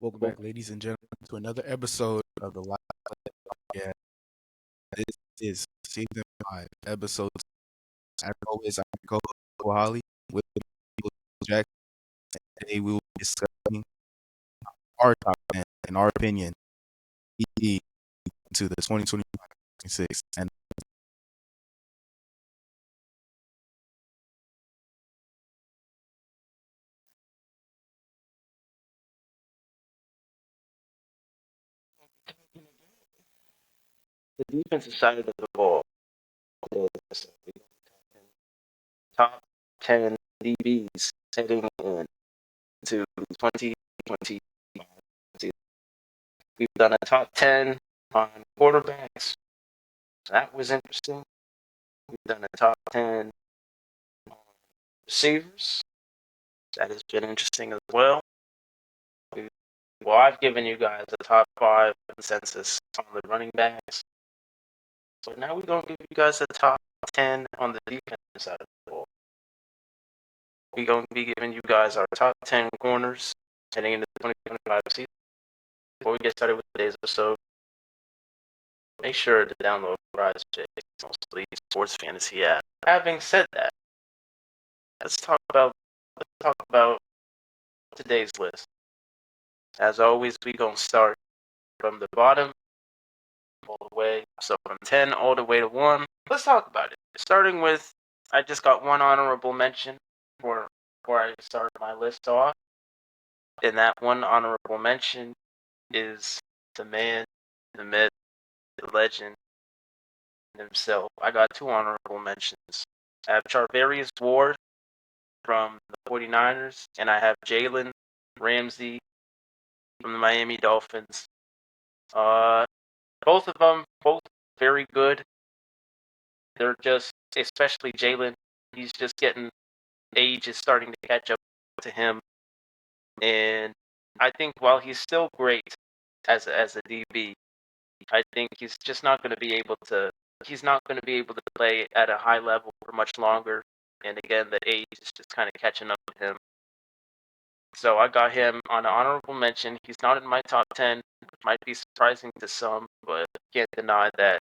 Welcome back, ladies and gentlemen, to another episode of the Life Podcast. This is season 5, episode. As always, I'm your co-host Holly with Jack. Today we will be discussing our top 10 and our opinion to the 2026 and The defensive side of the ball is top 10 DBs heading into 2020. We've done a top 10 on quarterbacks. That was interesting. We've done a top 10 on receivers. That has been interesting as well. I've given you guys a top 5 consensus on the running backs. So now we're going to give you guys a top 10 on the defensive side of the ball. We're going to be giving you guys our top 10 corners heading into the 2025 season. Before we get started with today's episode, make sure to download Rise mostly sports fantasy app. Having said that, let's talk about today's list. As always, we're going to start from the bottom all the way. So from 10 all the way to 1. Let's talk about it. Starting with, I just got one honorable mention before I start my list off. And that one honorable mention is the man, the myth, the legend himself. I got 2 honorable mentions. I have Charvarius Ward from the 49ers, and I have Jalen Ramsey from the Miami Dolphins. Both of them, both very good. They're just, especially Jalen, he's just getting, age is starting to catch up to him. And I think while he's still great as a DB, I think he's just not going to be able to play at a high level for much longer. And again, the age is just kind of catching up with him. So I got him on an honorable mention. He's not in my top 10, which might be surprising to some, but can't deny that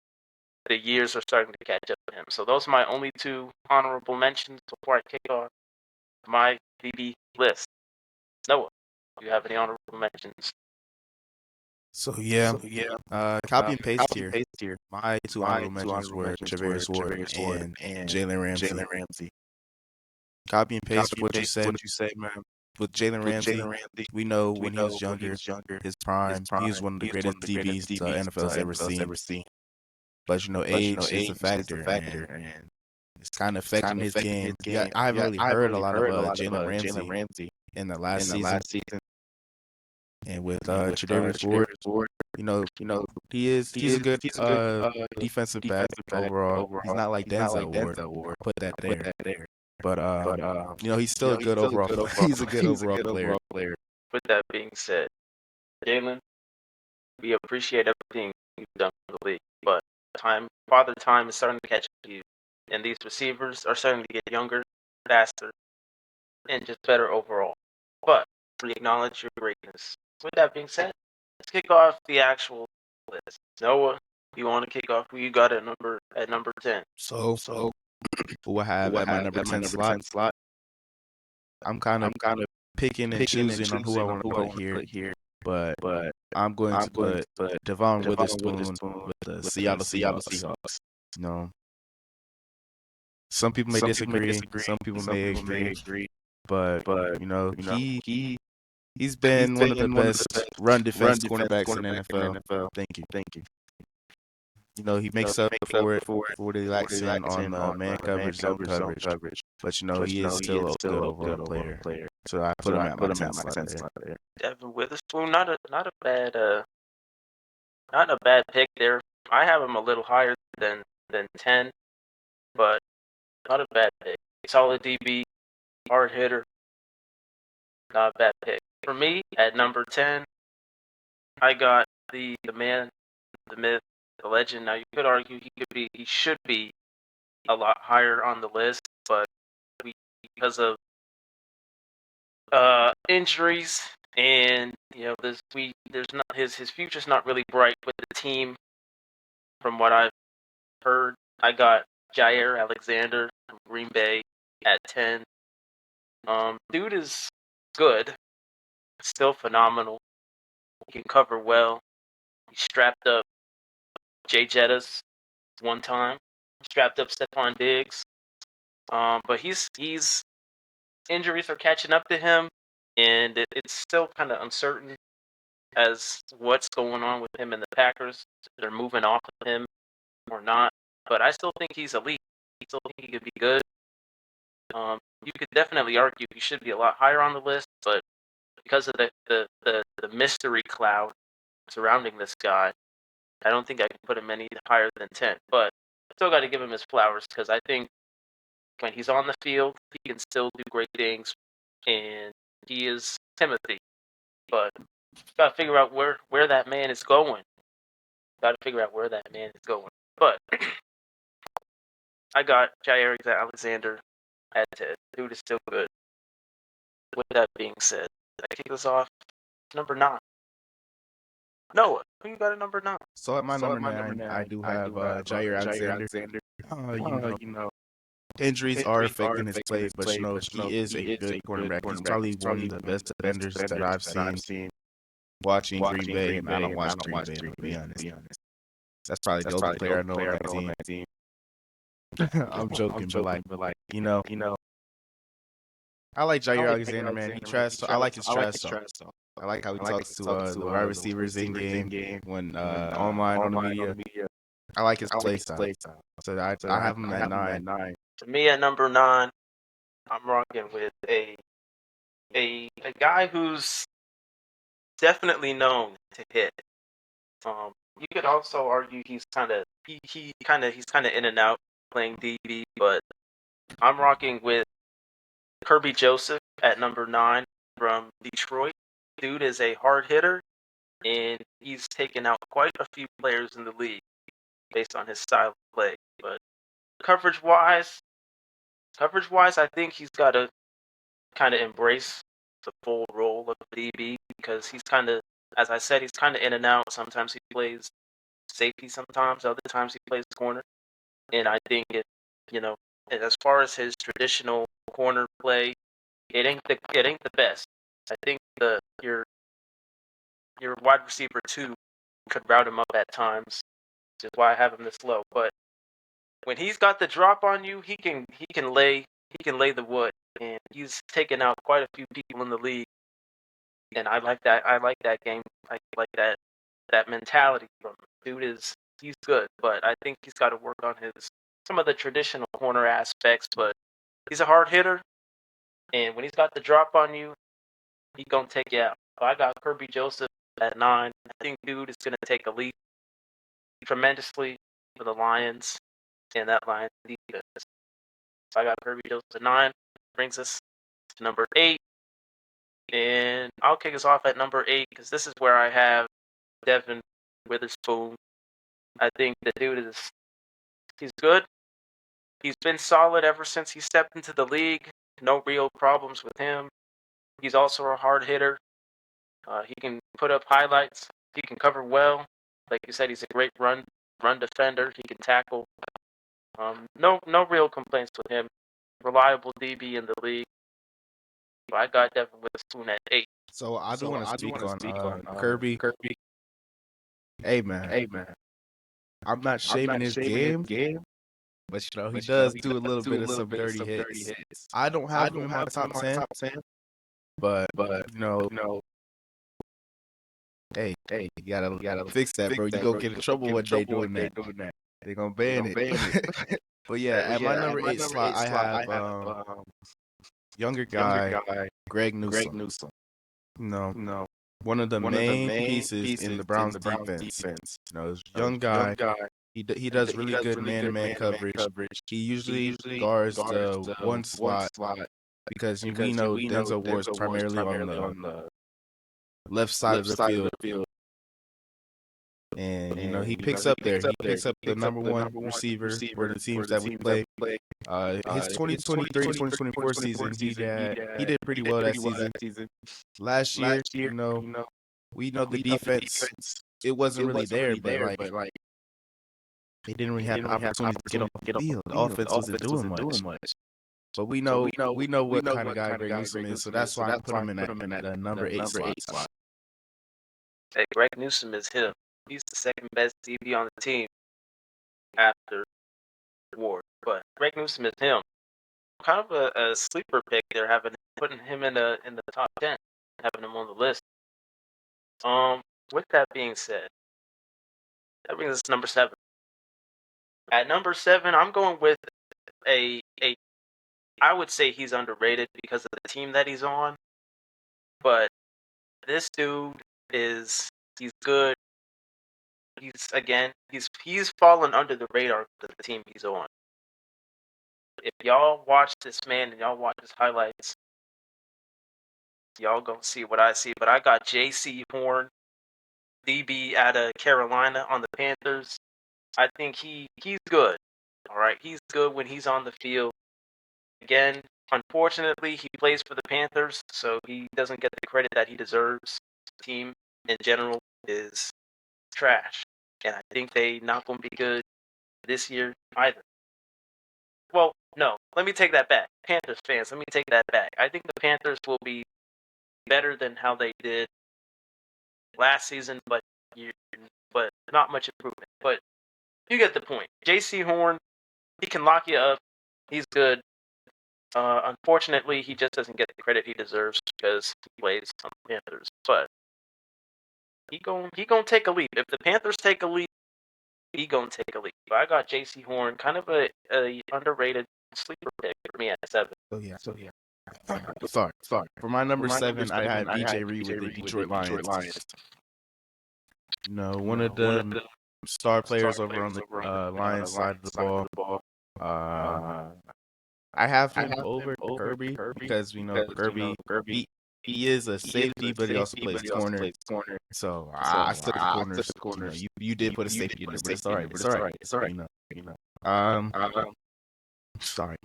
the years are starting to catch up with him. So those are my only 2 honorable mentions before I kick off my DB list. Noah, do you have any honorable mentions? so yeah, copy and paste here. My 2 honorable mentions were Travis Ward and Jalen Ramsey. Copy and paste what you said, man. With Jalen Ramsey, we know when he was younger, his prime, he was one of the greatest DBs the NFL's ever seen. But age is a factor, and it's kind of affecting his game. Yeah, I haven't really heard a lot of Jalen Ramsey in the last season. And with Tre'Davious Ward, he's a good defensive back overall. He's not like Denzel Ward. Put that there. But he's still a good overall. He's a good overall player. With that being said, Jalen, we appreciate everything you've done for the league, but Father Time is starting to catch up to you, and these receivers are starting to get younger, faster, and just better overall. But we acknowledge your greatness. With that being said, let's kick off the actual list. Noah, you want to kick off? Who you got at number 10? So who I have at my number 10 slot? I'm kind of picking and choosing on who I want to put here, but I'm going to put Devon Witherspoon with the Seattle Seahawks. Some people may disagree. Some people may agree. But he's been one of the best run defense cornerbacks in the NFL. Thank you. He makes up for what he lacks in on man coverage, zone coverage. But he is still a good overall player. So I put him at my 10th slot there. Devin Witherspoon, not a bad pick there. I have him a little higher than 10, but not a bad pick. Solid DB, hard hitter. Not a bad pick. For me, at number 10, I got the man, the myth, the legend. Now you could argue he should be a lot higher on the list, but because of injuries And there's not his future's not really bright with the team, from what I've heard. I got Jair Alexander from Green Bay at 10. Dude is good, still phenomenal. He can cover well. He strapped up Jay Jettas one time. Strapped up Stephon Diggs. But he's injuries are catching up to him, and it's still kind of uncertain as what's going on with him and the Packers. They're moving off of him or not. But I still think he's elite. I still think he could be good. You could definitely argue he should be a lot higher on the list, but because of the mystery cloud surrounding this guy, I don't think I can put him any higher than 10. But I still got to give him his flowers, because I think when he's on the field, he can still do great things, and he is Timothy. But got to figure out where that man is going. Got to figure out where that man is going. But I got Jair Alexander at 10. Dude is still good. With that being said, I kick this off. Number 9. Noah, who you got at number 9? So at my number 9, I do have Jair Alexander. Injuries are affecting his play, but he is a good cornerback. He's probably one of the best defenders that I've seen watching Green Bay, and I don't watch Green Bay, to be honest. That's probably the only player I know on that team. I'm joking, but I like Jair Alexander, man. I like his trash talk. I like how he talks to the wide receivers in game, when online on the media. I like his play style. So I have him at 9. To me, at number 9, I'm rocking with a guy who's definitely known to hit. You could also argue he's kind of in and out playing DB, but I'm rocking with Kirby Joseph at number 9 from Detroit. Dude is a hard hitter, and he's taken out quite a few players in the league based on his style of play. But coverage-wise, I think he's got to kind of embrace the full role of DB, because he's kind of, as I said, he's kind of in and out. Sometimes he plays safety, sometimes other times he plays corner. And I think as far as his traditional corner play, it ain't the best. I think your wide receiver 2 could route him up at times, which is why I have him this low. But when he's got the drop on you, he can lay the wood, and he's taken out quite a few people in the league. And I like that. I like that game. I like that mentality from him. Dude he's good, but I think he's got to work on some of the traditional corner aspects. But he's a hard hitter, and when he's got the drop on you, he's gonna take you out. So I got Kirby Joseph at 9. I think dude is gonna take a leap tremendously for the Lions and that Lions defense. So I got Kirby Joseph at 9. Brings us to number 8. And I'll kick us off at number 8, because this is where I have Devin Witherspoon. I think the dude he's good. He's been solid ever since he stepped into the league. No real problems with him. He's also a hard hitter. He can put up highlights. He can cover well. Like you said, he's a great run defender. He can tackle. No real complaints with him. Reliable DB in the league. So I got Devin Witherspoon at 8. So I do want to speak on Kirby. Hey man, I'm not shaming his game, but he does do a little bit of some dirty hits. I don't have him in my top 10, but hey, you gotta fix that, bro. You gonna get in trouble one day doing that. They're gonna ban it. But yeah, at my number 8 slot, I have younger guy, Greg Newsome. No, one of the main pieces in the Browns defense. This young guy. He does really good man-to-man coverage. He usually guards the one slot, because we know Denzel Ward's primarily on the left side of the field. And he picks up there. He picks up the number one receiver for the teams that we play. His 2023 2024 season, he did pretty well that season. Last year, we know the defense, it wasn't really there, but like they didn't really have the opportunity to get on the field. The offense wasn't doing much. But we know what kind of guy Greg Newsome is, so that's why I put him in the number 8 slot. Hey, Greg Newsome is him. He's the second best DB on the team after Ward. But Greg Newsome is him. Kind of a sleeper pick. They're putting him in the top 10, having him on the list. With that being said, that brings us to number 7. At number 7, I'm going with I would say he's underrated because of the team that he's on. But this dude he's good. He's fallen under the radar of the team he's on. If y'all watch this man and y'all watch his highlights, y'all gonna see what I see. But I got J.C. Horn, DB out of Carolina on the Panthers. I think he's good. All right, he's good when he's on the field. Again, unfortunately, he plays for the Panthers, so he doesn't get the credit that he deserves. The team in general is trash, and I think they not gonna be good this year either. Well, no, let me take that back. Panthers fans, let me take that back. I think the Panthers will be better than how they did last season, but not much improvement. But you get the point. J.C. Horn, he can lock you up. He's good. Unfortunately, he just doesn't get the credit he deserves because he plays on the Panthers. But he gonna take a leap. If the Panthers take a leap, he gonna take a leap. But I got J.C. Horn, kind of a underrated sleeper pick for me at 7. So yeah. Sorry. For my number 7, I had DJ Reed with the Detroit Lions. One of the star players over on the Lions side of the ball. I have him over Kirby because we know Kirby. He is a safety, but he also plays corner. So I stuck with corners. You did put a safety in there, but it's all right. It's all right. Sorry.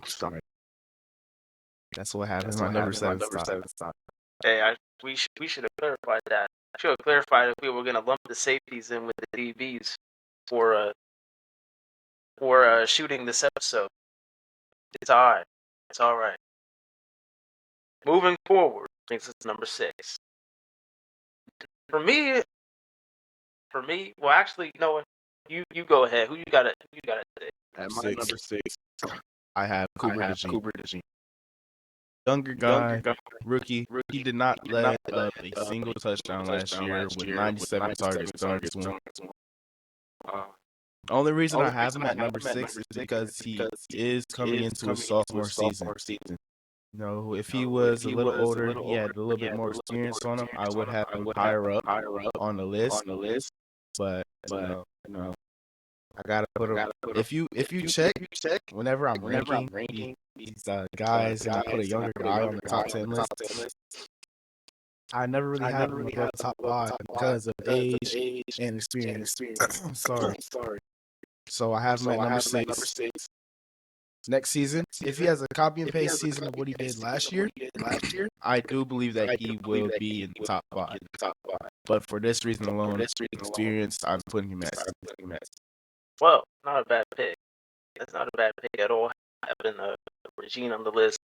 That's what happened. My number 7 spot. Hey, we should have clarified that. I should have clarified if we were gonna lump the safeties in with the DBs for shooting this episode. It's all right. It's all right. Moving forward, brings us to number 6. For me, well, actually, you know what? You go ahead. Who you got it today? At my number 6, I have Cooper DeJean. Younger guy, rookie. He did not let up a single touchdown last year with 97 targets thrown to him. The only reason I have him at number 6 is because he is coming into his sophomore season. If he was a little older, he had a little bit more experience on him, I would have him higher up on the list. But I gotta put him. If you check, whenever I'm ranking these guys, and I put a younger guy on the top 10 list, I never really have him above the top 5 because of age and experience. Sorry. So I have him at number 6. Next season, if he has a copy and paste season of what he did last year, I do believe that he will be in the top 5. But for this reason alone, experience, I'm putting him at 6. Well, not a bad pick. That's not a bad pick at all. Having Regine on the list.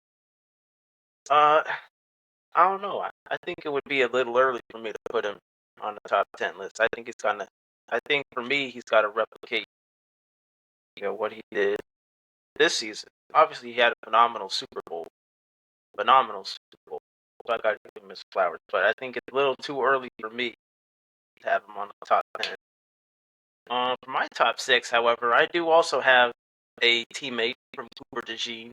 I don't know. I think it would be a little early for me to put him on the top 10 list. I think for me, he's got to replicate, what he did this season. Obviously, he had a phenomenal Super Bowl. So I got to give him his flowers. But I think it's a little too early for me to have him on the top 10. For my top 6, however, I do also have a teammate from Cooper DeJean.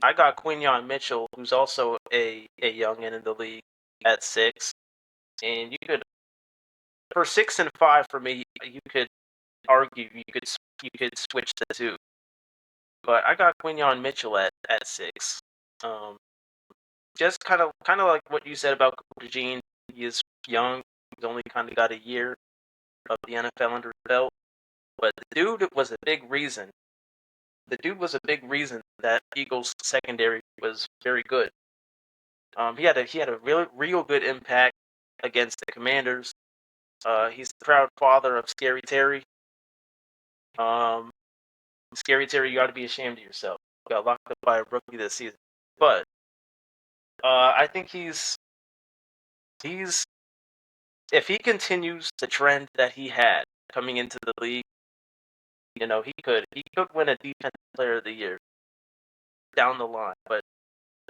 I got Quinyon Mitchell, who's also a youngin in the league at 6. And you could, for 6 and 5 for me, you could argue you could switch the two. But I got Quinyon Mitchell at 6. Just kind of like what you said about Cooper DeJean. He is young. He's only kind of got a year. of the NFL under his belt. But the dude was a big reason. The dude was a big reason that Eagles secondary was very good. He had a real good impact against the Commanders. He's the proud father of Scary Terry. Um, Scary Terry, you ought to be ashamed of yourself. You got locked up by a rookie this season. But I think he's if he continues the trend that he had coming into the league, he could win a Defensive Player of the Year down the line. But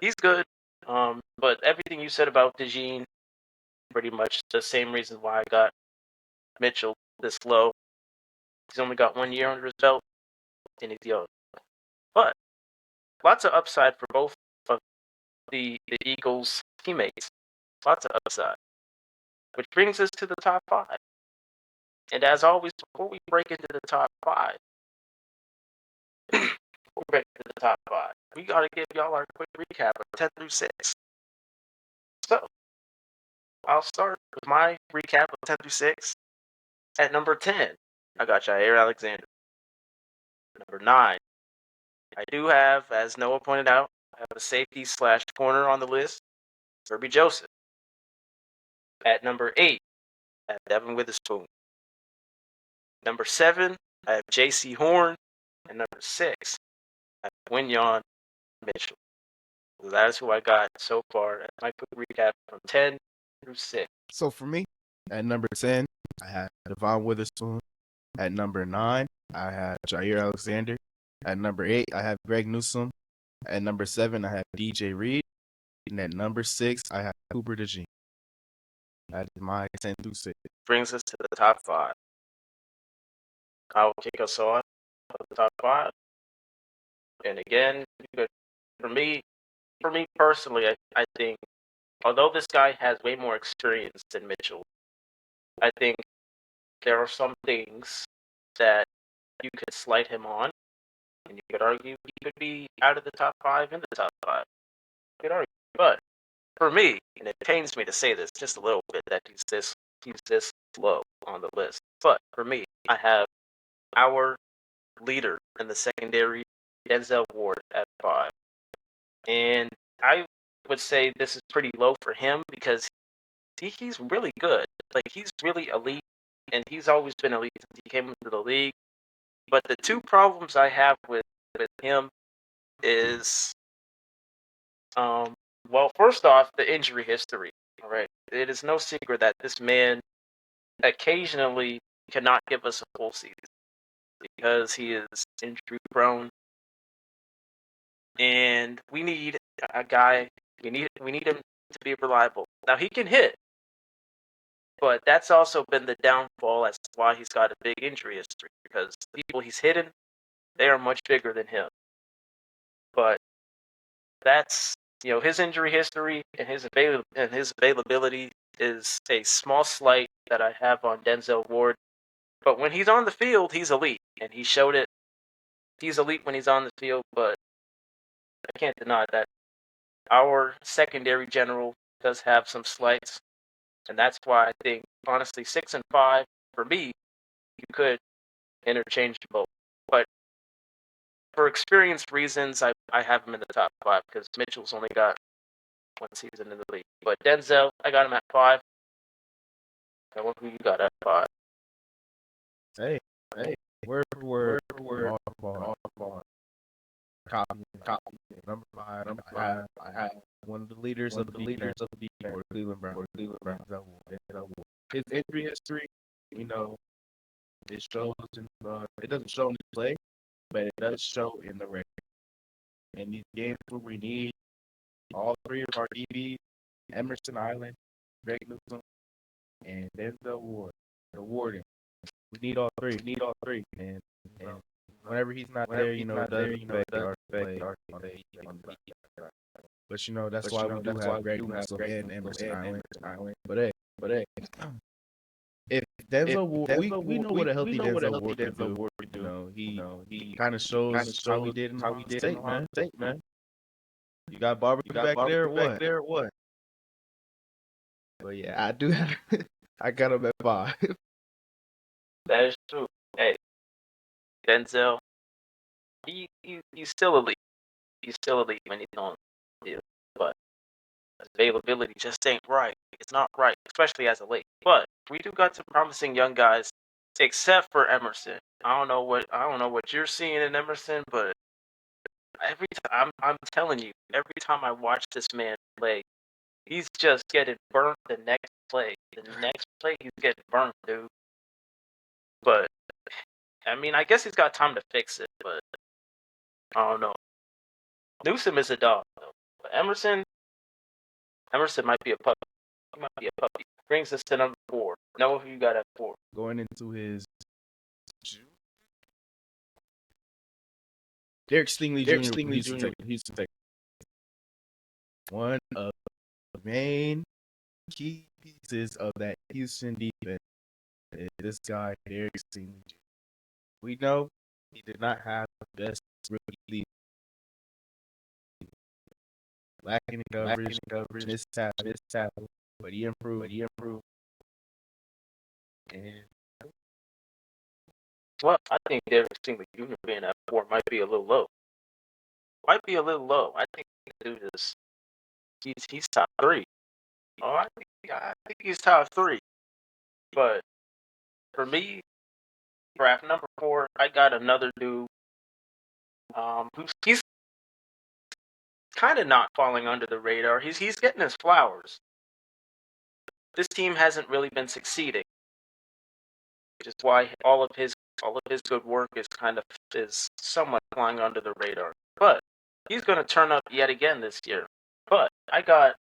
he's good. But everything you said about DeJean, pretty much the same reason why I got Mitchell this low. He's only got 1 year under his belt, and he's young. But lots of upside for both of the Eagles' teammates. Lots of upside. Which brings us to the top five. And as always, before we break into the top five, we got to give y'all our quick recap of 10 through 6. So, I'll start with my recap of 10 through 6. At number 10, I got Jair Alexander. Number 9, I do have, as Noah pointed out, I have a safety / corner on the list, Kirby Joseph. At number 8, I have Devin Witherspoon. Number 7, I have J.C. Horn. And number 6, I have Quinyon Mitchell. So that is who I got so far. That's my quick recap from 10 through 6. So for me, at number 10, I had Devon Witherspoon. At number 9, I had Jair Alexander. At number 8, I have Greg Newsome. At number 7, I have DJ Reed. And at number 6, I have Cooper DeJean. That is my 10 through 6. Brings us to the top 5. I'll kick us off with the top 5. And again, for me personally, I think, although this guy has way more experience than Mitchell, I think there are some things that you could slight him on, and you could argue he could be out of the top 5 in the top 5. You could argue. But for me, and it pains me to say this just a little bit, that he's this low on the list. But for me, I have our leader in the secondary, Denzel Ward, at 5. And I would say this is pretty low for him because he's really good. Like, he's really elite, and he's always been elite since he came into the league. But the two problems I have with him is, well, first off, the injury history. All right, it is no secret that this man occasionally cannot give us a full season because he is injury prone, and we need a guy. We need him to be reliable. Now, he can hit, but that's also been the downfall as to why he's got a big injury history, because the people he's hitting, they are much bigger than him. But that's, his injury history and his availability is a small slight that I have on Denzel Ward. But when he's on the field, he's elite, and he showed it. He's elite when he's on the field, but I can't deny that our secondary general does have some slights, and that's why I think, honestly, 6 and 5, for me, you could interchange both. But for experience reasons, I have him in the top 5 because Mitchell's only got 1 season in the league. But Denzel, I got him at 5. I wonder who you got at 5. Hey, word for word, all ball. Copy. Number 5, I have one of the leaders of the for Cleveland Browns. His injury history, it shows it doesn't show in the play, but it does show in the record. In these games where we need all 3 of our DBs, Emerson Island, Greg Newsome, and Denzel Ward, the Warden. We need all 3. And whenever he's not there, it does affect our play on the defense. But that's why we do have Greg Newsome and Emerson Island. But hey, if Denzel Ward, we know what a healthy Denzel Ward can do. He kind of shows how he did in Ohio State, man. You got barbecue back there or what? But yeah, I do have. I got him at 5. That is true. Hey, Denzel, he's still elite. He's still elite when he's on the field, but his availability just ain't right. It's not right, especially as a late. But we do got some promising young guys, except for Emerson. I don't know what you're seeing in Emerson, but every time I'm telling you, every time I watch this man play, he's just getting burnt the next play. The next play he's getting burnt, dude. But I mean, I guess he's got time to fix it, but I don't know. Newsom is a dog, though. But Emerson might be a puppy. He might be a puppy. Brings us to number 4. Know who you got at 4. Going into his Derek Stingley Jr. from Houston Texans. One of the main key pieces of that Houston defense is this guy, Derek Stingley Jr. We know he did not have the best rookie league. Lacking in coverage, missed tackle, but he improved. And Well, I think Derek Stingley Jr. being at 4 might be a little low. I think the dude is he's top 3. Oh, I think he's top 3. But for me, draft number 4, I got another dude he's kind of not falling under the radar. He's getting his flowers. This team hasn't really been succeeding, which is why all of his good work is somewhat flying under the radar. But he's going to turn up yet again this year. But I got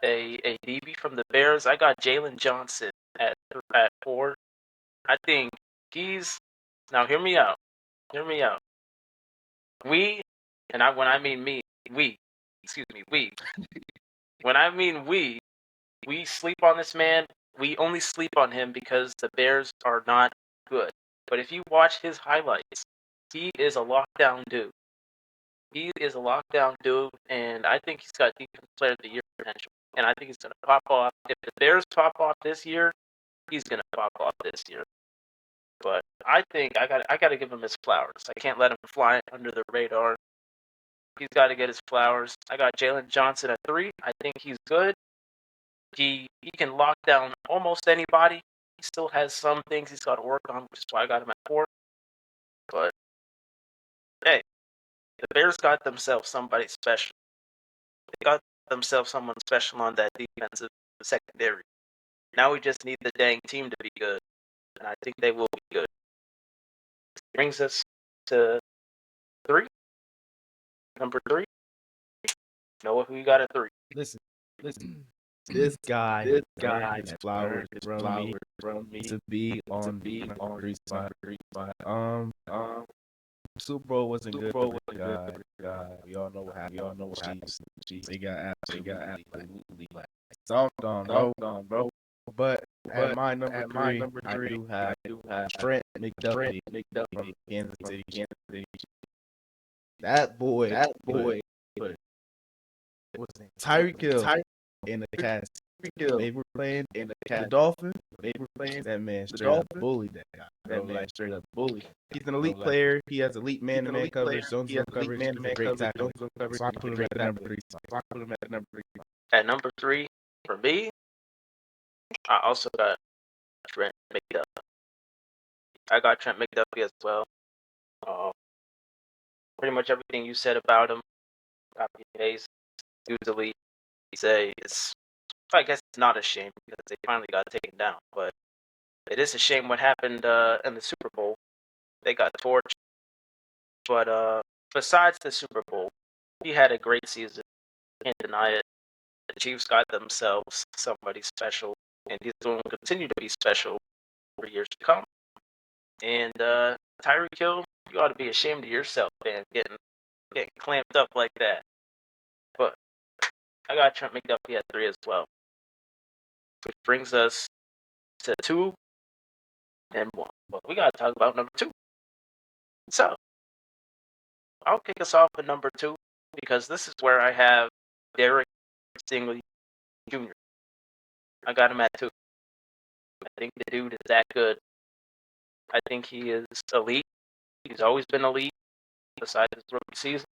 a DB from the Bears. I got Jalen Johnson at 4. I think he's now. Hear me out. Hear me out. We, when I mean me, we, excuse me, we. When I mean we sleep on this man. We only sleep on him because the Bears are not good. But if you watch his highlights, he is a lockdown dude. He is a lockdown dude, and I think he's got defense player of the year potential. And I think he's gonna pop off. If the Bears pop off this year, he's gonna pop off this year. But I think I gotta give him his flowers. I can't let him fly under the radar. He's got to get his flowers. I got Jalen Johnson at 3. I think he's good. He can lock down almost anybody. He still has some things he's got to work on, which is why I got him at 4. But hey, the Bears got themselves somebody special. They got themselves someone special on that defensive secondary. Now we just need the dang team to be good, and I think they will be good. Brings us to 3. Number 3. Noah, who you got at 3? listen. This guy earned his flowers from me to be on the 3 spot. Super Bowl wasn't good for the guy. We all know what happened. Chiefs. They got absolutely stomped on, bro. But at my number 3, I do have Trent McDuffie from Kansas City. That boy put what's his name? Tyreek Hill in the cast. They were playing the Dolphins. That man straight up bullied that guy. He's an elite player. He has elite man-to-man coverage, zone coverage. He's a great tackle. So I put him at the number 3 spot. At number 3, for me, I also got Trent McDuffie. I got Trent McDuffie as well. Pretty much everything you said about him, copy and paste. Dude's elite. I guess it's not a shame because they finally got taken down, but it is a shame what happened in the Super Bowl. They got torched. But besides the Super Bowl, he had a great season. Can't deny it. The Chiefs got themselves somebody special, and he's going to continue to be special for years to come. And Tyreek Hill, you ought to be ashamed of yourself, man, getting clamped up like that. But I got Trent McDuffie at 3 as well, which brings us to 2 and 1. But we got to talk about number 2. So I'll kick us off with number 2 because this is where I have Derek Stingley Jr. I got him at 2. I think the dude is that good. I think he is elite. He's always been elite, besides his rookie season.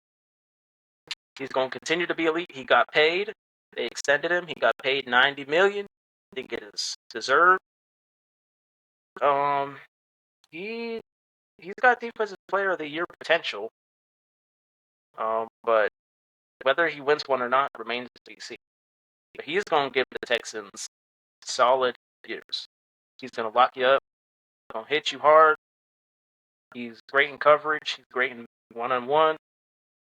He's going to continue to be elite. He got paid. They extended him. He got paid $90 million. I think it is deserved. He he's got Defensive Player of the Year potential. But whether he wins one or not remains to be seen. But he's going to give the Texans solid years. He's going to lock you up. Going to hit you hard. He's great in coverage. He's great in one-on-one.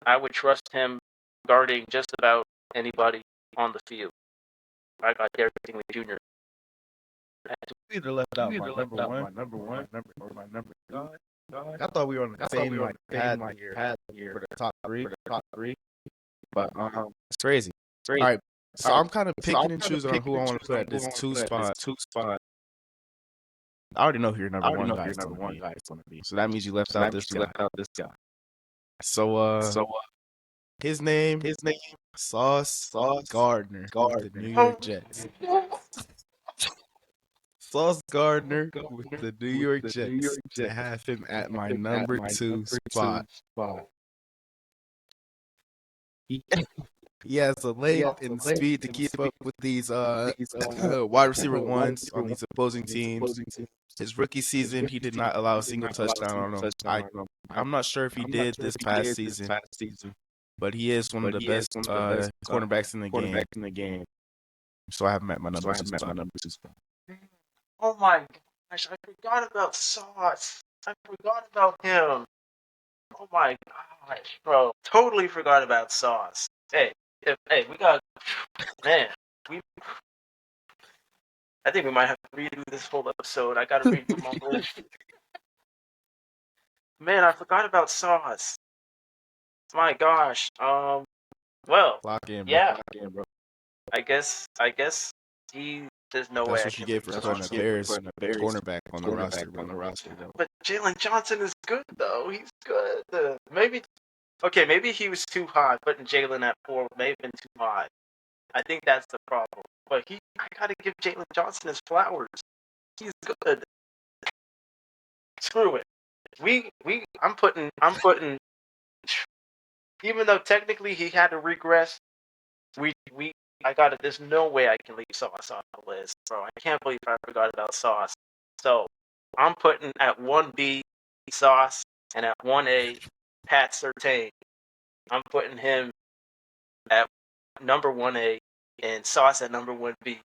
I would trust him guarding just about anybody on the field. I got Derrick Stingley Jr. You either left out my number one or my number two. I thought we were on the same pad here for the top three. But it's crazy. All right, so I'm kind of picking and choosing on who I want to put at this two spot. I already know who your number one guy is going to be. So that means you left out this guy. So his name Sauce Gardner with the New York Jets. Sauce Gardner with the New York Jets. I have him at my number two spot. He has the length and speed to keep up with these wide receiver ones on these opposing teams. His rookie season, he did not allow a single touchdown on him. I'm not sure if he did this past season, but he is one of the best cornerbacks in the game. So I have him at my number two spot. Oh my gosh, I forgot about Sauce. I forgot about him. Oh my gosh, bro. Totally forgot about Sauce. Hey, we got, man, I think we might have to redo this whole episode. I gotta redo my list. Man, I forgot about Sauce. My gosh. Well, Lock in, bro. yeah. I guess there's no way. That's what you get for putting a Bears cornerback on the roster, bro. But Jalen Johnson is good though. He's good. Maybe he was too high. Putting Jalen at 4 may have been too high. I think that's the problem. But I gotta give Jalen Johnson his flowers. He's good. Screw it. I'm putting. Even though technically he had to regress, I got it. There's no way I can leave Sauce on the list, bro. I can't believe I forgot about Sauce. So I'm putting at 1B Sauce and at 1A Pat Surtain. I'm putting him at number 1A and Sauce at number 1B.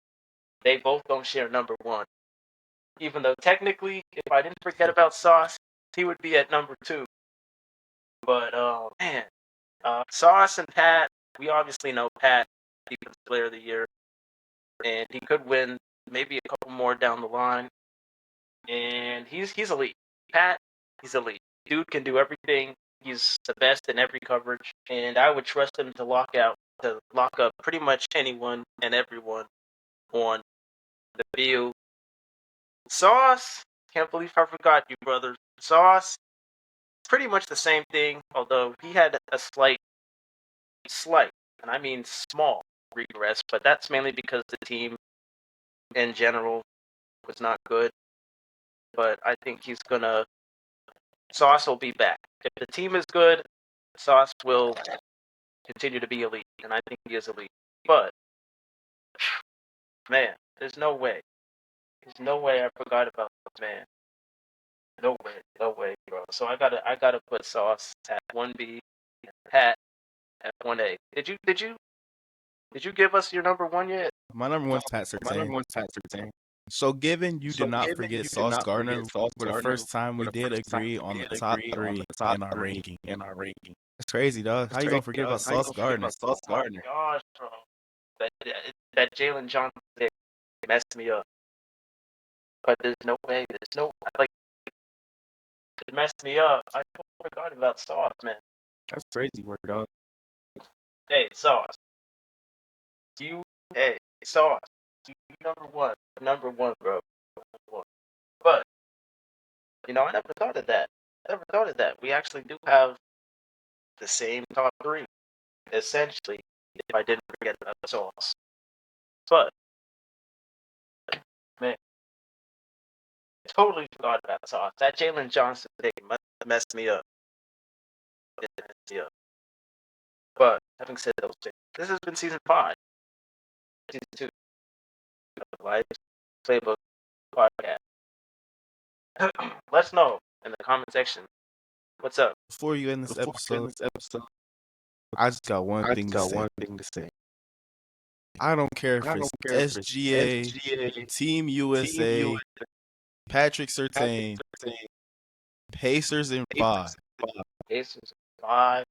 They both don't share number 1. Even though technically, if I didn't forget about Sauce, he would be at number 2. But man, Sauce and Pat, we obviously know Pat, Defensive Player of the Year, and he could win maybe a couple more down the line. And he's elite. Pat, he's elite. Dude can do everything. He's the best in every coverage, and I would trust him to lock up pretty much anyone and everyone on the field. Sauce, can't believe I forgot you, brother. Sauce, pretty much the same thing, although he had a slight, and I mean small regress, but that's mainly because the team in general was not good. But I think Sauce will be back. If the team is good, Sauce will continue to be elite, and I think he is elite. But man, there's no way. There's no way I forgot about this man. No way, bro. So I gotta put Sauce at 1B, Pat at 1A. Did you give us your number 1 yet? My number one's Pat Surtain. So given you did not forget Sauce Gardner, for the first time we did agree on the top three in our ranking. That's crazy, dog. How you gonna forget about Sauce Gardner? Oh my gosh, bro. That Jalen Johnson thing messed me up. But there's no way. It messed me up. I forgot about Sauce, man. That's crazy work, dog. Hey, Sauce. Sauce. You number one, bro. But I never thought of that. We actually do have the same top 3, essentially. If I didn't forget about Sauce, but man, Totally forgot about Sauce. That Jalen Johnson thing messed me up. It messed me up. But having said those things, this has been season 5, season 2 of Life's Playbook podcast. Let us know in the comment section what's up. Before you end this episode, I just got one thing to say. I don't care if it's SGA, Team USA, Patrick Surtain, Pacers in 5. Pacers in 5.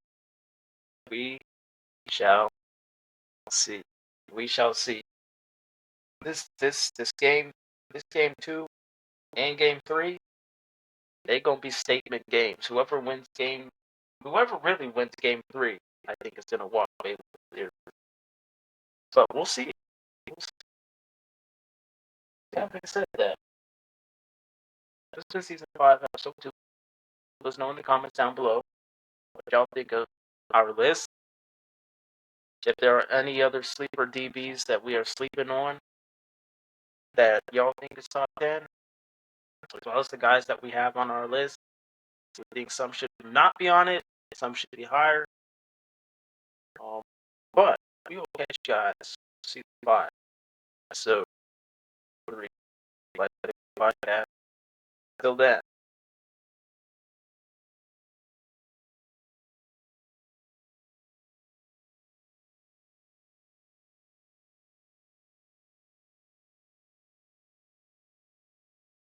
We shall see. We shall see. This game 2 and game 3, they gonna be statement games. Whoever really wins game 3, I think is gonna walk away with it. But we'll see. Having said that, this is season 5, episode 2. Let us know in the comments down below what y'all think of our list. If there are any other sleeper DBs that we are sleeping on that y'all think is top 10, as well as the guys that we have on our list. We think some should not be on it, some should be higher. But we will catch you guys season 5. So, podcast. Till then.